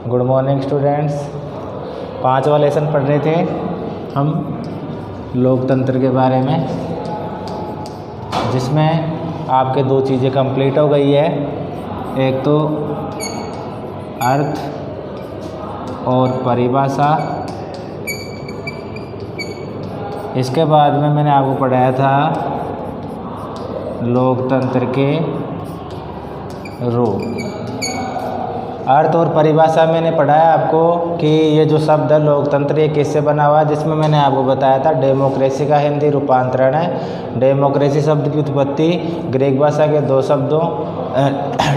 Good morning students. 5वां lesson पढ़ रहे थे हम लोकतंत्र के बारे में, जिसमें आपके 2 चीज़ें कंप्लीट हो गई है। एक तो अर्थ और परिभाषा। इसके बाद में मैंने आपको पढ़ाया था लोकतंत्र के रूप। अर्थ और परिभाषा मैंने पढ़ाया आपको कि ये जो शब्द है लोकतंत्र ये किससे बना हुआ है, जिसमें मैंने आपको बताया था डेमोक्रेसी का हिंदी रूपांतरण है। डेमोक्रेसी शब्द की उत्पत्ति ग्रीक भाषा के 2 शब्दों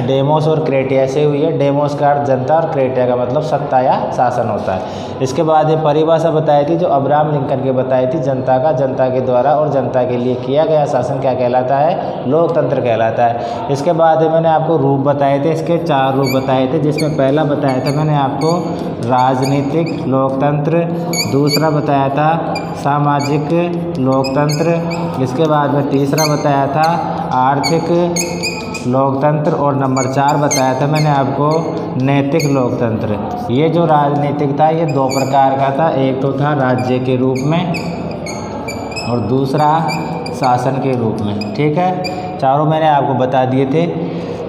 डेमोस और क्रेटिया से हुई है। डेमोस का अर्थ जनता और क्रेटिया का मतलब सत्ता या शासन होता है। इसके बाद ये परिभाषा बताई थी जो अब्राहम लिंकन के बताई थी, जनता के द्वारा और जनता के लिए किया गया शासन क्या कहलाता है, लोकतंत्र कहलाता है। इसके बाद मैंने आपको रूप बताए थे, इसके 4 रूप बताए थे, जिसमें पहला बताया था मैंने आपको राजनीतिक लोकतंत्र, दूसरा बताया था सामाजिक लोकतंत्र, इसके बाद में तीसरा बताया था आर्थिक लोकतंत्र और नंबर 4 बताया था मैंने आपको नैतिक लोकतंत्र। ये जो राजनीतिक था ये 2 प्रकार का था, एक तो था राज्य के रूप में और दूसरा शासन के रूप में। ठीक है, चारों मैंने आपको बता दिए थे।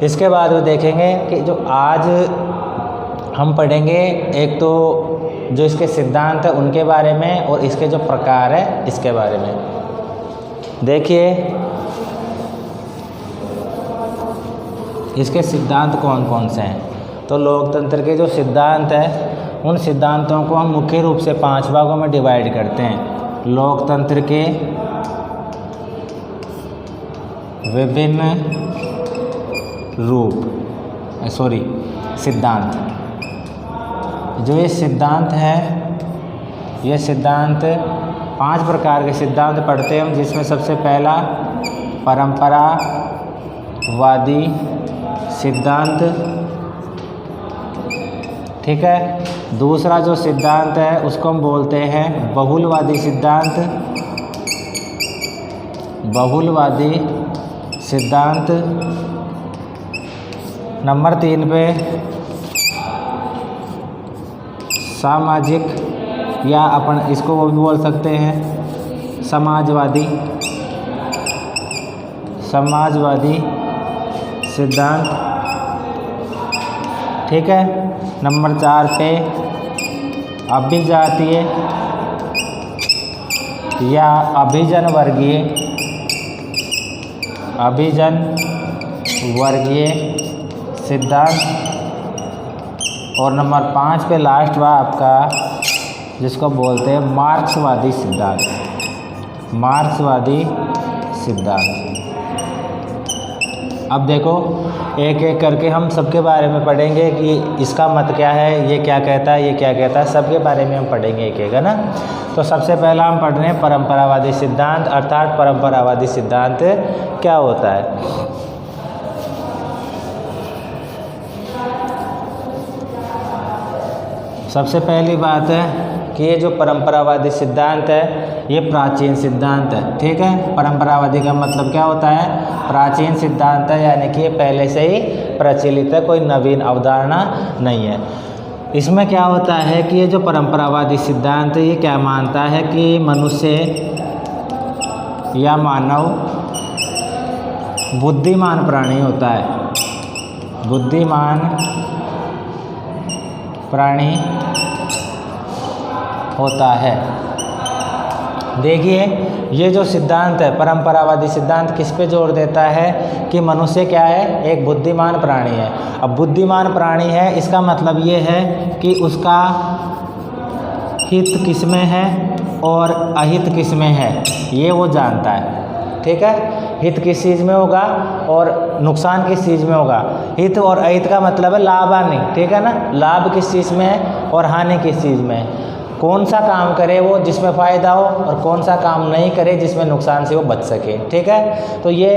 इसके बाद वो देखेंगे कि जो आज हम पढ़ेंगे, एक तो जो इसके सिद्धांत है उनके बारे में और इसके जो प्रकार है इसके बारे में। देखिए इसके सिद्धांत कौन कौन से हैं। तो लोकतंत्र के जो सिद्धांत हैं उन सिद्धांतों को हम मुख्य रूप से 5 भागों में डिवाइड करते हैं। लोकतंत्र के विभिन्न सिद्धांत। जो ये सिद्धांत है, ये सिद्धांत 5 प्रकार के सिद्धांत पढ़ते हैं हम, जिसमें सबसे पहला परंपरावादी सिद्धांत। ठीक है, दूसरा जो सिद्धांत है उसको हम बोलते हैं बहुलवादी सिद्धांत। बहुलवादी सिद्धांत। नंबर 3 पे सामाजिक, या अपन इसको वो भी बोल सकते हैं समाजवादी सिद्धांत। ठीक है, नंबर 4 पे अभिजातीय या अभिजन वर्गीय सिद्धांत। और नंबर 5 पे लास्ट हुआ आपका जिसको बोलते हैं मार्क्सवादी सिद्धांत। अब देखो एक एक करके हम सबके बारे में पढ़ेंगे कि इसका मत क्या है, ये क्या कहता है, ये क्या कहता है, सबके बारे में हम पढ़ेंगे एक एक, है ना। तो सबसे पहला हम पढ़ रहे हैं परंपरावादी सिद्धांत, अर्थात परंपरावादी सिद्धांत क्या होता है। सबसे पहली बात है कि ये जो परंपरावादी सिद्धांत है ये प्राचीन सिद्धांत है। ठीक है, परंपरावादी का मतलब क्या होता है, प्राचीन सिद्धांत है, यानी कि ये पहले से ही प्रचलित है, कोई नवीन अवधारणा नहीं है। इसमें क्या होता है कि ये जो परंपरावादी सिद्धांत है ये क्या मानता है कि मनुष्य या मानव बुद्धिमान प्राणी होता है, बुद्धिमान प्राणी होता है। देखिए ये जो सिद्धांत है परंपरावादी सिद्धांत किस पे जोर देता है कि मनुष्य क्या है, एक बुद्धिमान प्राणी है। अब बुद्धिमान प्राणी है इसका मतलब ये है कि उसका हित किस में है और अहित किस में है ये वो जानता है। ठीक है, हित किस चीज़ में होगा और नुकसान किस चीज़ में होगा। हित और अहित का मतलब है लाभ हानि। ठीक है ना, लाभ किस चीज़ में है और हानि किस चीज़ में है। कौन सा काम करे वो जिसमें फ़ायदा हो और कौन सा काम नहीं करे जिसमें नुकसान से वो बच सके। ठीक है, तो ये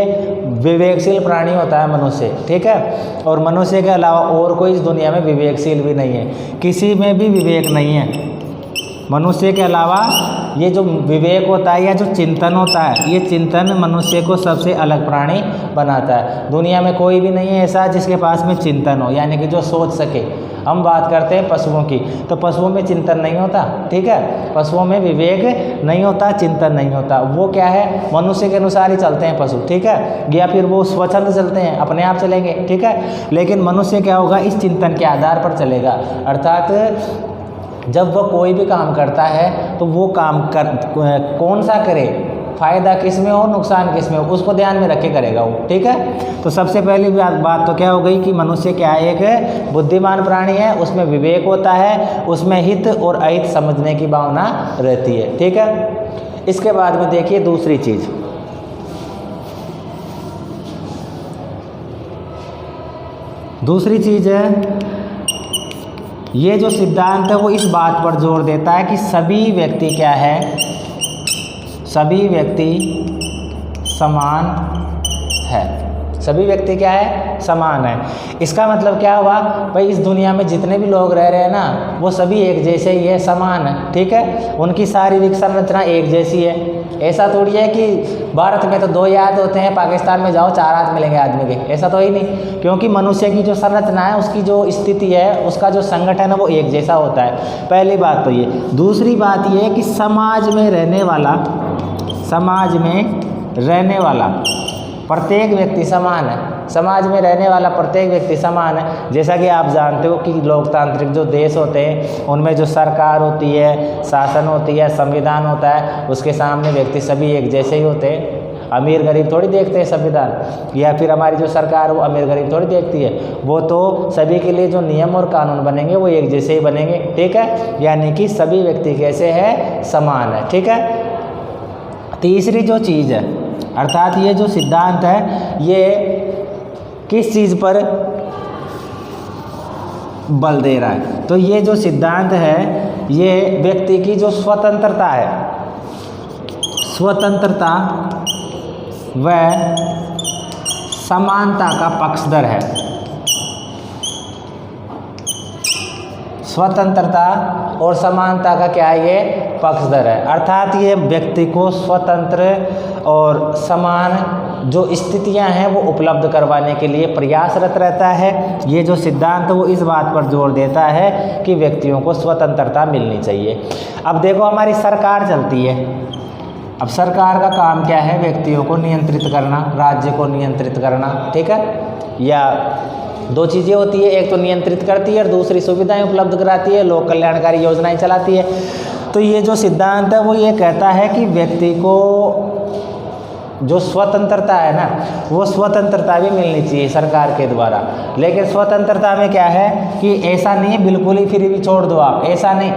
विवेकशील प्राणी होता है मनुष्य। ठीक है, और मनुष्य के अलावा और कोई इस दुनिया में विवेकशील भी नहीं है, किसी में भी विवेक नहीं है। मनुष्य के अलावा ये जो विवेक होता है या जो चिंतन होता है, ये चिंतन मनुष्य को सबसे अलग प्राणी बनाता है। दुनिया में कोई भी नहीं है ऐसा जिसके पास में चिंतन हो, यानी कि जो सोच सके। हम बात करते हैं पशुओं की, तो पशुओं में चिंतन नहीं होता, ठीक है, पशुओं में विवेक नहीं होता, चिंतन नहीं होता। वो क्या है, मनुष्य के अनुसार ही चलते हैं पशु, ठीक है, या फिर वो स्वच्छंद चलते हैं, अपने आप चलेंगे, ठीक है। लेकिन मनुष्य क्या होगा, इस चिंतन के आधार पर चलेगा। अर्थात जब वो कोई भी काम करता है तो वो काम कौन सा करे, फ़ायदा किस में हो, नुकसान किस में हो, उसको ध्यान में रख के करेगा वो, ठीक है। तो सबसे पहली बात तो क्या हो गई कि मनुष्य क्या है, एक बुद्धिमान प्राणी है, उसमें विवेक होता है, उसमें हित और अहित समझने की भावना रहती है, ठीक है। इसके बाद में देखिए दूसरी चीज़, है ये जो सिद्धांत है वो इस बात पर जोर देता है कि सभी व्यक्ति क्या है, सभी व्यक्ति समान है। सभी व्यक्ति क्या है, समान है। इसका मतलब क्या हुआ भाई, इस दुनिया में जितने भी लोग रह रहे हैं ना, वो सभी एक जैसे ही है, समान है, ठीक है। उनकी शारीरिक संरचना एक जैसी है। ऐसा थोड़ी है कि भारत में तो 2 ही हाथ होते हैं, पाकिस्तान में जाओ 4 हाथ मिलेंगे आदमी के, ऐसा तो ही नहीं। क्योंकि मनुष्य की जो संरचना है, उसकी जो स्थिति है, उसका जो संगठन है वो एक जैसा होता है। पहली बात तो ये। दूसरी बात ये है कि समाज में रहने वाला प्रत्येक व्यक्ति समान है। समाज में रहने वाला प्रत्येक व्यक्ति समान है। जैसा कि आप जानते हो कि लोकतांत्रिक जो देश होते हैं उनमें जो सरकार होती है, शासन होती है, संविधान होता है, उसके सामने व्यक्ति सभी एक जैसे ही होते हैं। अमीर गरीब थोड़ी देखते हैं संविधान, या फिर हमारी जो सरकार वो अमीर गरीब थोड़ी देखती है। वो तो सभी के लिए जो नियम और कानून बनेंगे वो एक जैसे ही बनेंगे, ठीक है। यानी कि सभी व्यक्ति कैसे हैं, समान है, ठीक है। तीसरी जो चीज़ है, अर्थात ये जो सिद्धांत है ये किस चीज़ पर बल दे रहा है, तो ये जो सिद्धांत है ये व्यक्ति की जो स्वतंत्रता है, स्वतंत्रता व समानता का पक्षधर है। स्वतंत्रता और समानता का क्या है, ये पक्षधर है। अर्थात ये व्यक्ति को स्वतंत्र और समान जो स्थितियां हैं वो उपलब्ध करवाने के लिए प्रयासरत रहता है। ये जो सिद्धांत वो इस बात पर जोर देता है कि व्यक्तियों को स्वतंत्रता मिलनी चाहिए। अब देखो हमारी सरकार चलती है, अब सरकार का काम क्या है, व्यक्तियों को नियंत्रित करना, राज्य को नियंत्रित करना, ठीक है। या 2 चीज़ें होती है, एक तो नियंत्रित करती है और दूसरी सुविधाएं उपलब्ध कराती है, लोक कल्याणकारी योजनाएं चलाती है। तो ये जो सिद्धांत है वो ये कहता है कि व्यक्ति को जो स्वतंत्रता है ना, वो स्वतंत्रता भी मिलनी चाहिए सरकार के द्वारा। लेकिन स्वतंत्रता में क्या है कि ऐसा नहीं है बिल्कुल ही फ्री भी छोड़ दो आप, ऐसा नहीं,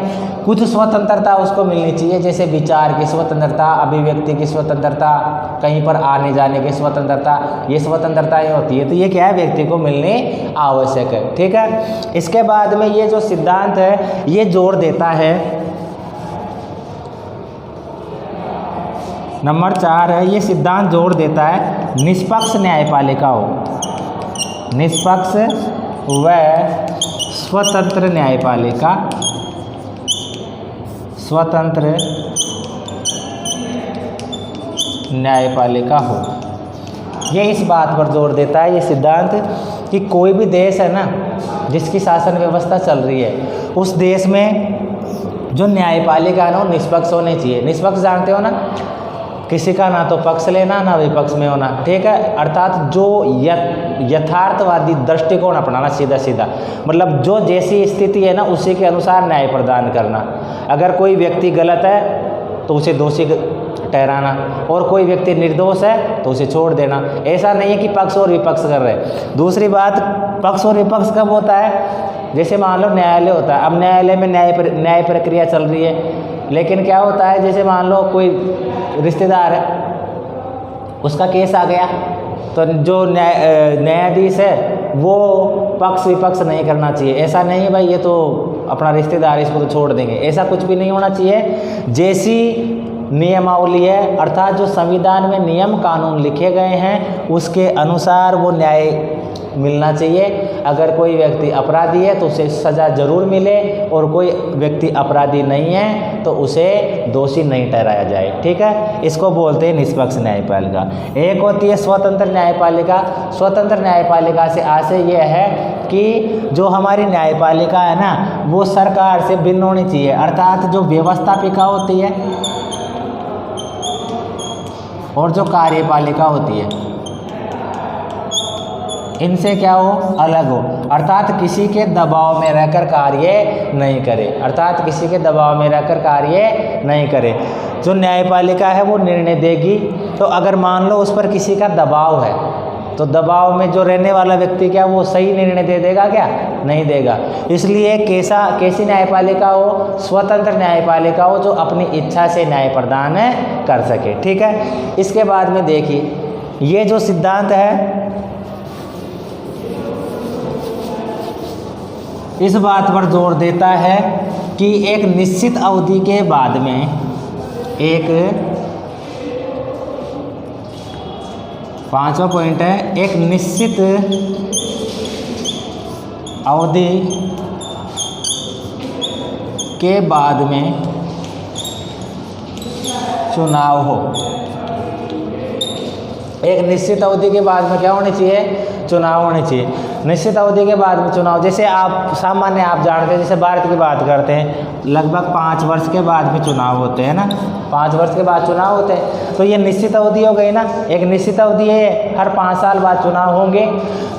कुछ स्वतंत्रता उसको मिलनी चाहिए। जैसे विचार की स्वतंत्रता, अभिव्यक्ति की स्वतंत्रता, कहीं पर आने जाने की स्वतंत्रता, ये स्वतंत्रताएं होती है। तो ये क्या है, व्यक्ति को मिलनी आवश्यक है, ठीक है। इसके बाद में ये जो सिद्धांत है ये जोर देता है, नंबर 4 है, ये सिद्धांत जोड़ देता है निष्पक्ष न्यायपालिका हो, निष्पक्ष व स्वतंत्र न्यायपालिका, स्वतंत्र न्यायपालिका हो। ये इस बात पर जोर देता है ये सिद्धांत कि कोई भी देश है ना जिसकी शासन व्यवस्था चल रही है, उस देश में जो न्यायपालिका है ना वो निष्पक्ष होनी चाहिए। निष्पक्ष जानते हो ना, किसी का ना तो पक्ष लेना ना विपक्ष में होना, ठीक है। अर्थात जो यथार्थवादी दृष्टिकोण अपनाना, सीधा सीधा, मतलब जो जैसी स्थिति है ना उसी के अनुसार न्याय प्रदान करना। अगर कोई व्यक्ति गलत है तो उसे दोषी ठहराना, और कोई व्यक्ति निर्दोष है तो उसे छोड़ देना। ऐसा नहीं है कि पक्ष और विपक्ष कर रहे हैं। दूसरी बात, पक्ष और विपक्ष कब होता है, जैसे मान लो न्यायालय होता है, अब न्यायालय में न्याय प्रक्रिया चल रही है, लेकिन क्या होता है, जैसे मान लो कोई रिश्तेदार है, उसका केस आ गया, तो जो न्यायाधीश है वो पक्ष विपक्ष नहीं करना चाहिए। ऐसा नहीं है भाई ये तो अपना रिश्तेदार है इसको तो छोड़ देंगे, ऐसा कुछ भी नहीं होना चाहिए। जैसी नियमावली है, अर्थात जो संविधान में नियम कानून लिखे गए हैं उसके अनुसार वो न्याय मिलना चाहिए। अगर कोई व्यक्ति अपराधी है तो उसे सज़ा ज़रूर मिले, और कोई व्यक्ति अपराधी नहीं है तो उसे दोषी नहीं ठहराया जाए। ठीक है, इसको बोलते हैं निष्पक्ष न्यायपालिका। एक होती है स्वतंत्र न्यायपालिका। स्वतंत्र न्यायपालिका से आशय यह है कि जो हमारी न्यायपालिका है ना, वो सरकार से भिन्न होनी चाहिए। अर्थात जो व्यवस्थापिका होती है और जो कार्यपालिका होती है, इनसे क्या हो, अलग हो। अर्थात किसी के दबाव में रहकर कार्य नहीं करे, अर्थात किसी के दबाव में रहकर कार्य नहीं करे। जो न्यायपालिका है वो निर्णय देगी, तो अगर मान लो उस पर किसी का दबाव है, तो दबाव में जो रहने वाला व्यक्ति क्या वो सही निर्णय दे देगा क्या? नहीं देगा। इसलिए कैसी न्यायपालिका हो? स्वतंत्र न्यायपालिका हो, जो अपनी इच्छा से न्याय प्रदान कर सके। ठीक है, इसके बाद में देखिए, ये जो सिद्धांत है इस बात पर जोर देता है कि एक निश्चित अवधि के बाद में, एक 5वां पॉइंट है, एक निश्चित अवधि के बाद में चुनाव हो। एक निश्चित अवधि के बाद में क्या होनी चाहिए? चुनाव होने चाहिए। निश्चित अवधि के बाद में चुनाव, जैसे आप सामान्य आप जानते हैं, जैसे भारत की बात करते हैं, लगभग 5 वर्ष के बाद में चुनाव होते हैं ना, 5 वर्ष के बाद चुनाव होते हैं। तो ये निश्चित अवधि हो गई ना, एक निश्चित अवधि है, हर 5 साल बाद चुनाव होंगे।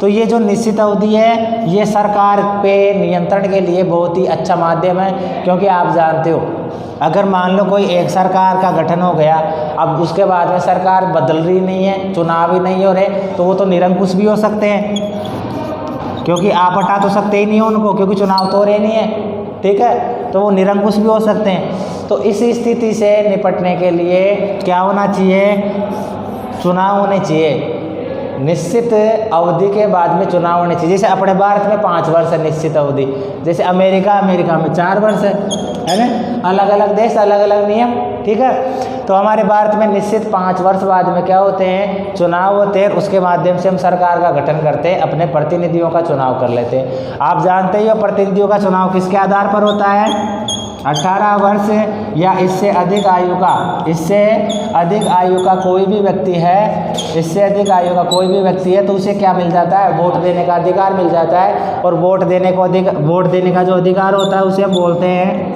तो ये जो निश्चित अवधि है, ये सरकार पे नियंत्रण के लिए बहुत ही अच्छा माध्यम है, क्योंकि आप जानते हो अगर मान लो कोई एक सरकार का गठन हो गया, अब उसके बाद में सरकार बदल रही नहीं है, चुनाव ही नहीं हो रहे, तो वो तो निरंकुश भी हो सकते हैं, क्योंकि आप हटा तो सकते ही नहीं हो उनको, क्योंकि चुनाव तो हो रहे नहीं है। ठीक है, तो वो निरंकुश भी हो सकते हैं। तो इस स्थिति से निपटने के लिए क्या होना चाहिए? चुनाव होने चाहिए। निश्चित अवधि के बाद में चुनाव होने चाहिए। जैसे अपने भारत में 5 वर्ष है निश्चित अवधि, जैसे अमेरिका में 4 वर्ष है ना, अलग अलग देश अलग अलग नियम। ठीक है, तो हमारे भारत में निश्चित 5 वर्ष बाद में क्या होते हैं? चुनाव होते हैं। उसके माध्यम से हम सरकार का गठन करते हैं, अपने प्रतिनिधियों का चुनाव कर लेते हैं। आप जानते ही हो प्रतिनिधियों का चुनाव किसके आधार पर होता है? 18 वर्ष या इससे अधिक आयु का, इससे अधिक आयु का कोई भी व्यक्ति है, इससे अधिक आयु का कोई भी व्यक्ति है तो उसे क्या मिल जाता है? वोट देने का अधिकार मिल जाता है। और वोट देने का जो अधिकार होता है उसे हम बोलते हैं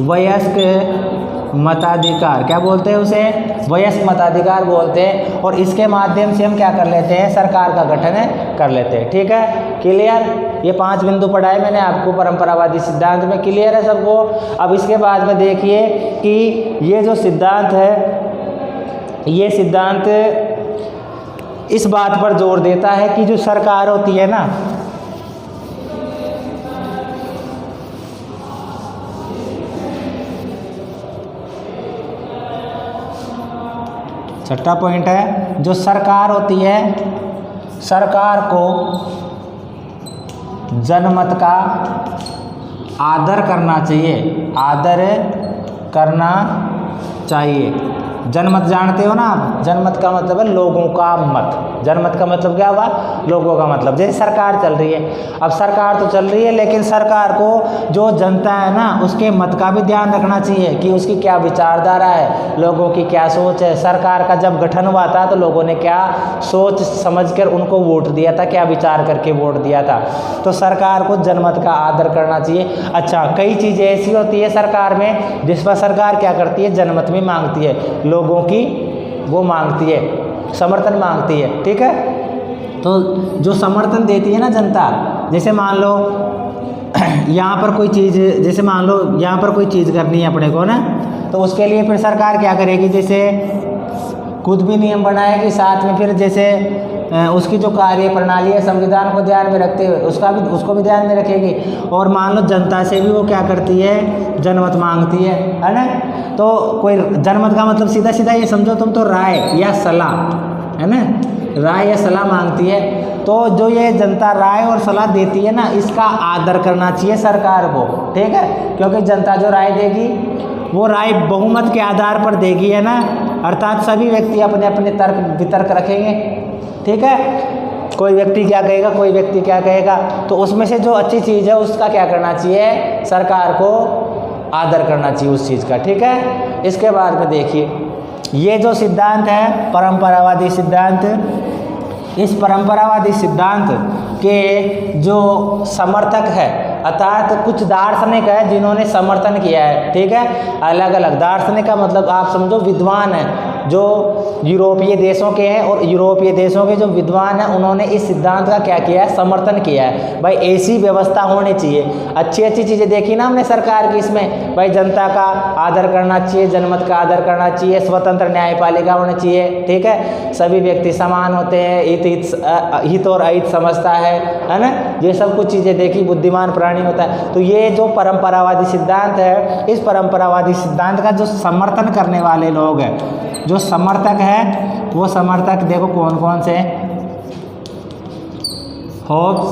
वयस्क मताधिकार। क्या बोलते हैं उसे? वयस्क मताधिकार बोलते हैं। और इसके माध्यम से हम क्या कर लेते हैं? सरकार का गठन कर लेते हैं। ठीक है, क्लियर? ये 5 बिंदु पढ़ाए मैंने आपको परंपरावादी सिद्धांत में, क्लियर है सबको? अब इसके बाद में देखिए कि ये जो सिद्धांत है, ये सिद्धांत इस बात पर जोर देता है कि जो सरकार होती है ना, छठा पॉइंट है, जो सरकार होती है, सरकार को जनमत का आदर करना चाहिए, आदर करना चाहिए। जनमत जानते हो ना आप? जनमत का मतलब है लोगों का मत। जनमत का मतलब क्या हुआ? लोगों का मतलब। जैसे सरकार चल रही है, अब सरकार तो चल रही है, लेकिन सरकार को जो जनता है ना, उसके मत का भी ध्यान रखना चाहिए कि उसकी क्या विचारधारा है, लोगों की क्या सोच है। सरकार का जब गठन हुआ था तो लोगों ने क्या सोच समझकर उनको वोट दिया था, क्या विचार करके वोट दिया था। तो सरकार को जनमत का आदर करना चाहिए। अच्छा, कई चीज़ें ऐसी होती है सरकार में जिस पर सरकार क्या करती है? जनमत भी मांगती है, लोगों की वो मांगती है, समर्थन मांगती है। ठीक है, तो जो समर्थन देती है ना जनता, जैसे मान लो यहाँ पर कोई चीज़, जैसे मान लो यहाँ पर कोई चीज़ करनी है अपने को ना, तो उसके लिए फिर सरकार क्या करेगी? जैसे खुद भी नियम बनाएगी, साथ में फिर जैसे उसकी जो कार्य प्रणाली है संविधान को ध्यान में रखते हुए उसको भी ध्यान में रखेगी। और मान लो जनता से भी वो क्या करती है? जनमत मांगती है ना। तो कोई जनमत का मतलब सीधा सीधा ये समझो तुम, तो राय या सलाह, है ना, राय या सलाह मांगती है। तो जो ये जनता राय और सलाह देती है ना, इसका आदर करना चाहिए सरकार को। ठीक है, क्योंकि जनता जो राय देगी वो राय बहुमत के आधार पर देगी, है ना, अर्थात सभी व्यक्ति अपने अपने तर्क वितर्क रखेंगे। ठीक है, कोई व्यक्ति क्या कहेगा, कोई व्यक्ति क्या कहेगा, तो उसमें से जो अच्छी चीज़ है उसका क्या करना चाहिए, सरकार को आदर करना चाहिए उस चीज़ का। ठीक है, इसके बाद में देखिए ये जो सिद्धांत है परंपरावादी सिद्धांत, इस परंपरावादी सिद्धांत के जो समर्थक है अर्थात कुछ दार्शनिक है जिन्होंने समर्थन किया है। ठीक है, अलग अलग दार्शनिक का मतलब आप समझो विद्वान है जो यूरोपीय देशों के हैं, और यूरोपीय देशों के जो विद्वान हैं उन्होंने इस सिद्धांत का क्या किया है, समर्थन किया है। भाई ऐसी व्यवस्था होनी चाहिए, अच्छी अच्छी चीज़ें देखी ना हमने सरकार की इसमें, भाई जनता का आदर करना चाहिए, जनमत का आदर करना चाहिए, स्वतंत्र न्यायपालिका होनी चाहिए। ठीक है, सभी व्यक्ति समान होते हैं, हित और अहित समझता है ना, ये सब कुछ चीज़ें देखी, बुद्धिमान प्राणी होता है। तो ये जो परंपरावादी सिद्धांत है, इस परंपरावादी सिद्धांत का जो समर्थन करने वाले लोग हैं, जो समर्थक है वो समर्थक देखो कौन कौन से, होब्स,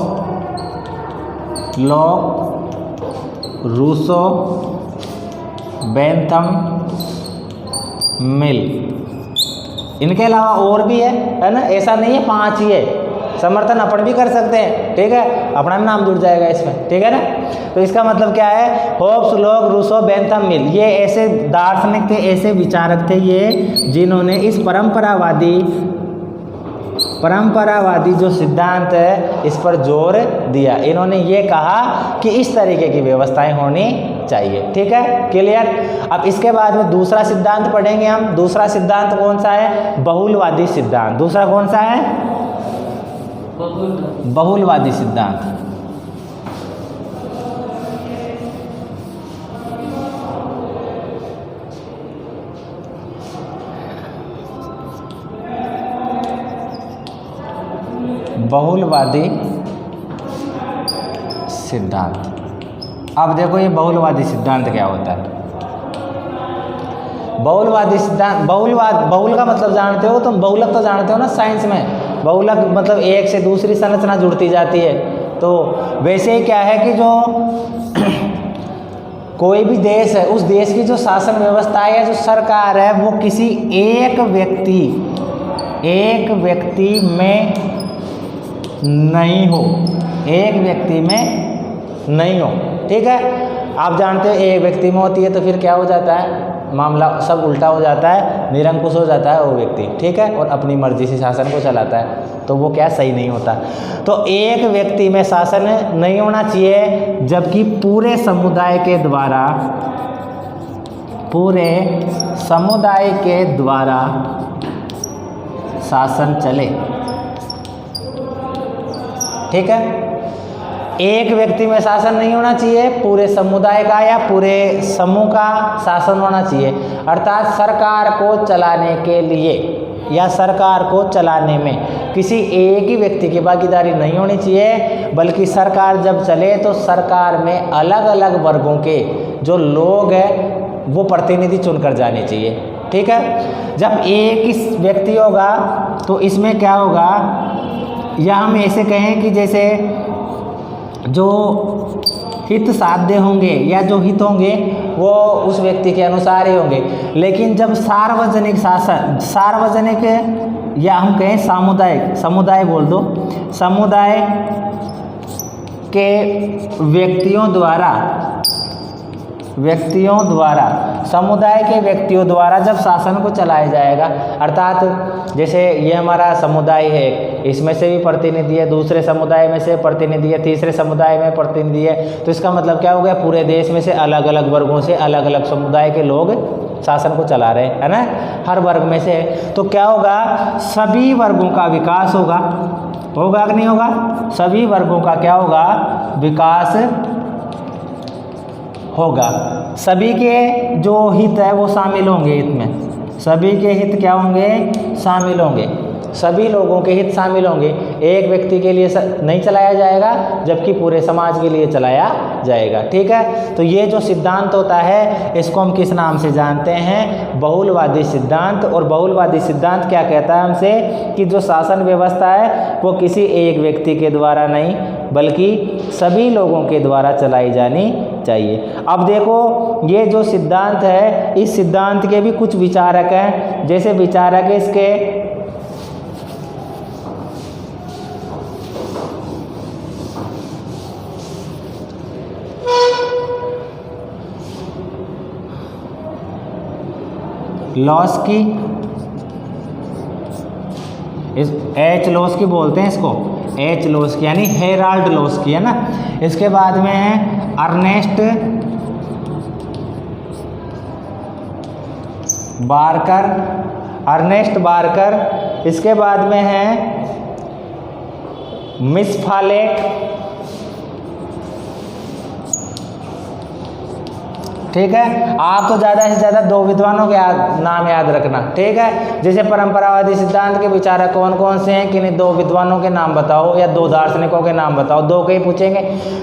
लॉक, रूसो, बेंथम, मिल, इनके अलावा और भी है ना, ऐसा नहीं है 5 ही है, समर्थन अपन भी कर सकते हैं। ठीक है, अपना भी नाम जुड़ जाएगा इसमें। ठीक है ना, तो इसका मतलब क्या है, होब्स, लॉक, रूसो, बेंथम, मिल, ये ऐसे दार्शनिक थे, ऐसे विचारक थे ये जिन्होंने इस परंपरावादी जो सिद्धांत है इस पर जोर दिया। इन्होंने ये कहा कि इस तरीके की व्यवस्थाएं होनी चाहिए। ठीक है, क्लियर। अब इसके बाद में दूसरा सिद्धांत पढ़ेंगे हम। दूसरा सिद्धांत कौन सा है, बहुलवादी सिद्धांत। दूसरा कौन सा है, बहुलवादी सिद्धांत। बहुलवादी सिद्धांत। अब देखो ये बहुलवादी सिद्धांत क्या होता है। बहुलवादी सिद्धांत, बहुल का मतलब जानते हो तुम, बहुलक तो जानते हो ना साइंस में, बहुलक मतलब एक से दूसरी संरचना जुड़ती जाती है। तो वैसे ही क्या है कि जो कोई भी देश है उस देश की जो शासन व्यवस्था है, जो सरकार है, वो किसी एक व्यक्ति में नहीं हो, एक व्यक्ति में नहीं हो। ठीक है, आप जानते हो एक व्यक्ति में होती है तो फिर क्या हो जाता है, मामला सब उल्टा हो जाता है, निरंकुश हो जाता है वो व्यक्ति। ठीक है, और अपनी मर्जी से शासन को चलाता है, तो वो क्या सही नहीं होता। तो एक व्यक्ति में शासन नहीं होना चाहिए, जबकि पूरे समुदाय के द्वारा शासन चले। ठीक है, एक व्यक्ति में शासन नहीं होना चाहिए, पूरे समुदाय का या पूरे समूह का शासन होना चाहिए। अर्थात सरकार को चलाने के लिए या सरकार को चलाने में किसी एक ही व्यक्ति की भागीदारी नहीं होनी चाहिए, बल्कि सरकार जब चले तो सरकार में अलग अलग वर्गों के जो लोग हैं वो प्रतिनिधि चुनकर जाने चाहिए। ठीक है, जब एक ही व्यक्ति होगा तो इसमें क्या होगा, या हम ऐसे कहें कि जैसे जो हित साध्य होंगे या जो हित होंगे वो उस व्यक्ति के अनुसार ही होंगे। लेकिन जब सार्वजनिक शासन, सार्वजनिक या हम कहें सामुदायिक, समुदाय बोल दो, समुदाय के व्यक्तियों द्वारा समुदाय के व्यक्तियों द्वारा जब शासन को चलाया जाएगा, अर्थात जैसे ये हमारा समुदाय है, इसमें से भी प्रतिनिधि है, दूसरे समुदाय में से प्रतिनिधि है, तीसरे समुदाय में प्रतिनिधि है, तो इसका मतलब क्या हो गया, पूरे देश में से अलग अलग वर्गों से अलग अलग समुदाय के लोग शासन को चला रहे हैं, है ना, हर वर्ग में से। तो क्या होगा, सभी वर्गों का विकास होगा कि नहीं होगा, सभी वर्गों का क्या होगा, विकास होगा। सभी के जो हित है वो शामिल होंगे हित में, सभी के हित क्या होंगे, शामिल होंगे, सभी लोगों के हित शामिल होंगे। एक व्यक्ति के लिए नहीं चलाया जाएगा, जबकि पूरे समाज के लिए चलाया जाएगा। ठीक है, तो ये जो सिद्धांत होता है इसको हम किस नाम से जानते हैं, बहुलवादी सिद्धांत। और बहुलवादी सिद्धांत क्या कहता है हमसे, कि जो शासन व्यवस्था है वो किसी एक व्यक्ति के द्वारा नहीं बल्कि सभी लोगों के द्वारा चलाई जानी चाहिए। अब देखो ये जो सिद्धांत है, इस सिद्धांत के भी कुछ विचारक हैं, जैसे विचारक इसके लॉस्की, इस एच लॉस्की बोलते हैं इसको, एच लॉस्की यानी हेराल्ड लॉस्की है ना। इसके बाद में है अर्नेस्ट बारकर, अर्नेस्ट बारकर। इसके बाद में है मिस फालेट, ठीक है। आप तो ज़्यादा से ज़्यादा दो विद्वानों के नाम याद रखना, ठीक है। जैसे परंपरावादी सिद्धांत के विचारक कौन कौन से हैं, किन्हीं दो विद्वानों के नाम बताओ या दो दार्शनिकों के नाम बताओ, दो के ही पूछेंगे,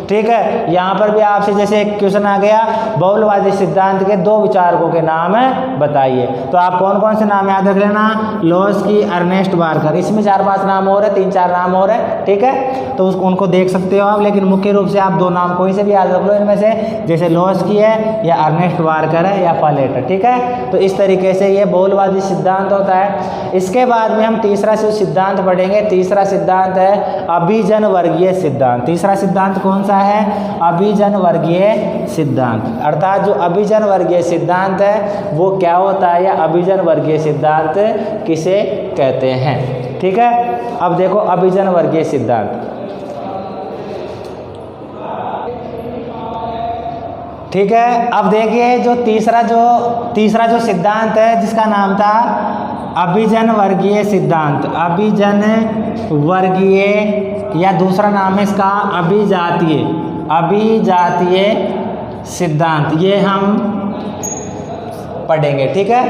ठीक है। यहाँ पर भी आपसे जैसे एक क्वेश्चन आ गया, बहुलवादी सिद्धांत के दो विचारकों के नाम बताइए, तो आप कौन कौन से नाम याद रख लेना, लॉस्की, अर्नेस्ट बारकर, इसमें 4-5 नाम और है, 3-4 नाम और है, ठीक है। तो उनको देख सकते हो आप, लेकिन मुख्य रूप से आप दो नाम कोई से भी याद रख लो इनमें से, जैसे लॉस्की है या अर्नेस्ट बारकर है या फालेट है, ठीक है। तो इस तरीके से ये बहुलवादी सिद्धांत होता है। इसके बाद में हम तीसरा सिद्धांत पढ़ेंगे। तीसरा सिद्धांत है अभिजन वर्गीय सिद्धांत। तीसरा सिद्धांत कौन सा है, अभिजन वर्गीय सिद्धांत। अर्थात जो अभिजन वर्गीय सिद्धांत है वो क्या होता है, या अभिजन वर्गीय सिद्धांत किसे कहते हैं, ठीक है। अब देखो अभिजन वर्गीय सिद्धांत, ठीक है। अब देखिए जो तीसरा जो सिद्धांत है जिसका नाम था अभिजन वर्गीय सिद्धांत, अभिजन वर्गीय या दूसरा नाम है इसका अभिजातीय सिद्धांत, ये हम पढ़ेंगे, ठीक है।